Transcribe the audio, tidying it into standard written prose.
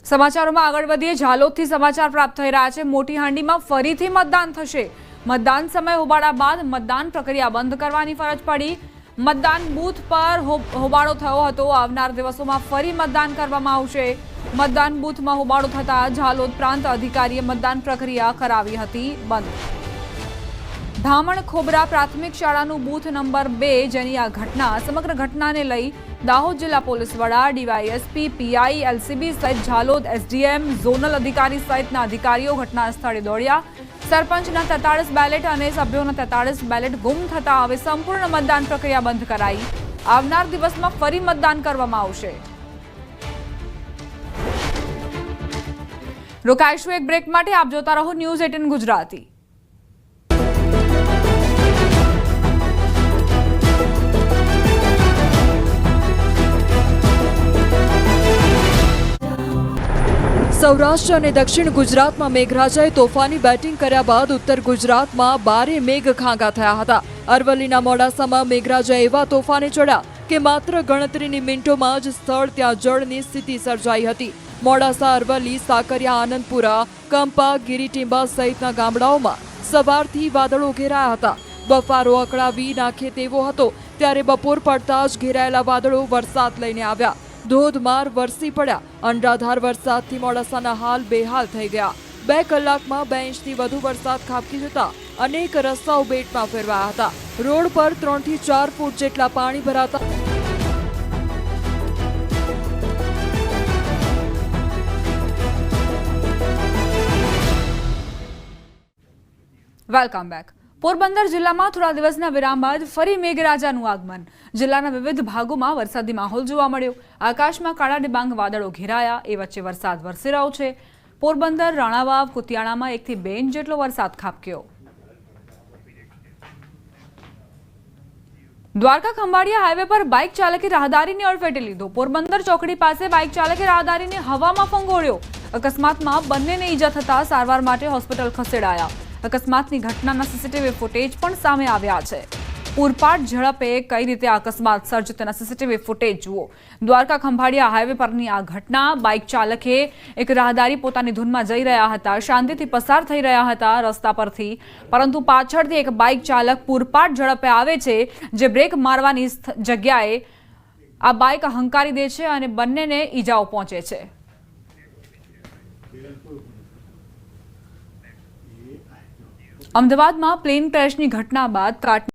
સમાચારોમાં આગળ વધીએ ઝાલોદથી સમાચાર પ્રાપ્ત થઈ રહ્યા છે। મોટી હાંડીમાં ફરીથી મતદાન થશે। મતદાન સમય હોબાળા બાદ મતદાન પ્રક્રિયા બંધ કરવાની ફરજ પડી। મતદાન બૂથ પર હોબાળો થયો હતો। આવનાર દિવસોમાં ફરી મતદાન કરવામાં આવશે। મતદાન બૂથમાં હોબાળો થતા ઝાલોદ પ્રાંત અધિકારીએ મતદાન પ્રક્રિયા કરાવી હતી બંધ। ધામણ ખોબરા પ્રાથમિક શાળાનું બૂથ નંબર 2 જેની આ ઘટના સમગ્ર ઘટનાને લઈ દાહોદ જિલ્લા પોલીસ વડા, ડીવાયએસપી, પીઆઈ, એલસીબી સહિત ઝાલોદ એસડીએમ, ઝોનલ અધિકારી સહિતના અધિકારીઓ ઘટના સ્થળે દોડ્યા। સરપંચના 43 બેલેટ અને સભ્યોના 43 બેલેટ ગુમ થતા હવે સંપૂર્ણ મતદાન પ્રક્રિયા બંધ કરાઈ। આવનાર દિવસમાં ફરી મતદાન કરવામાં આવશે। રોકાઈશું એક બ્રેક માટે। આપ જોતા રહો ન્યૂઝ 18 ગુજરાતી। સૌરાષ્ટ્ર અને દક્ષિણ ગુજરાતમાં મેઘરાજાએ તોફાની બેટિંગ કર્યા બાદ ઉત્તર ગુજરાતમાં ભારે મેઘખાંગા થયા હતા। અરવલ્લીના મોડાસામાં મેઘરાજા એવા તોફાને ચડ્યા કે માત્ર ગણતરીની મિનિટોમાં જ સ્થળ ત્યાં જળની સ્થિતિ સર્જાઈ હતી। મોડાસા, અરવલ્લી, સાકરિયા, આનંદપુરા, કંપા, ગિરીટીંબા સહિતના ગામડાઓમાં સવારથી વાદળો ઘેરાયા હતા। બફારો અકળાવી નાખે તેવો હતો ત્યારે બપોર પડતા જ ઘેરાયેલા વાદળો વરસાદ લઈને આવ્યા। ધોધમાર વરસી પડ્યા। અનરાધાર વરસાદથી મોડાસાના હાલ બેહાલ થઈ ગયા। 2 કલાકમાં 2 ઇંચથી વધુ વરસાદ ખાબકી જતા અનેક રસ્તાઓ બેટમાં ફેરવાયા હતા। રોડ પર 3 થી 4 ફૂટ જેટલા પાણી ભરાતા વેલકમ બેક। પોરબંદર જિલ્લામાં થોડા દિવસના વિરામ બાદ ફરી મેઘરાજાનું આગમન। જિલ્લાના વિવિધ ભાગોમાં વરસાદી માહોલ જોવા મળ્યો। આકાશમાં કાળા ડિબાંગ વાદળો ઘેરાયા। એ વચ્ચે વરસાદ વરસી રહ્યો છે। પોરબંદર, રાણાવાવ, કુતિયાણામાં 1 થી 2 ઇંચ જેટલો વરસાદ ખાબક્યો। દ્વારકા ખંભાળિયા હાઈવે પર બાઇક ચાલકે રાહદારીને અડફેટે લીધો। પોરબંદર ચોકડી પાસે બાઇક ચાલકે રાહદારીને હવામાં ફંગોળ્યો। અકસ્માતમાં બંનેને ઈજા થતા સારવાર માટે હોસ્પિટલ ખસેડાયા। અકસ્માતની ઘટનાના સીસીટીવી ફૂટેજ પણ સામે આવ્યા છે। પૂરપાટ ઝડપે કઈ રીતે અકસ્માત સર્જ્યો તેના સીસીટીવી ફૂટેજ જુઓ। દ્વારકા ખંભાળિયા હાઈવે પરની આ ઘટના। બાઇક ચાલકે એક રાહદારી પોતાની ધૂનમાં જઈ રહ્યા હતા, શાંતિથી પસાર થઈ રહ્યા હતા રસ્તા પરથી, પરંતુ પાછળથી એક બાઇક ચાલક પૂરપાટ ઝડપે આવે છે, જે બ્રેક મારવાની જગ્યાએ આ બાઇક હંકારી દે છે અને બંનેને ઈજાઓ પહોંચે છે। અમદાવાદમાં પ્લેન ક્રેશની ઘટના બાદ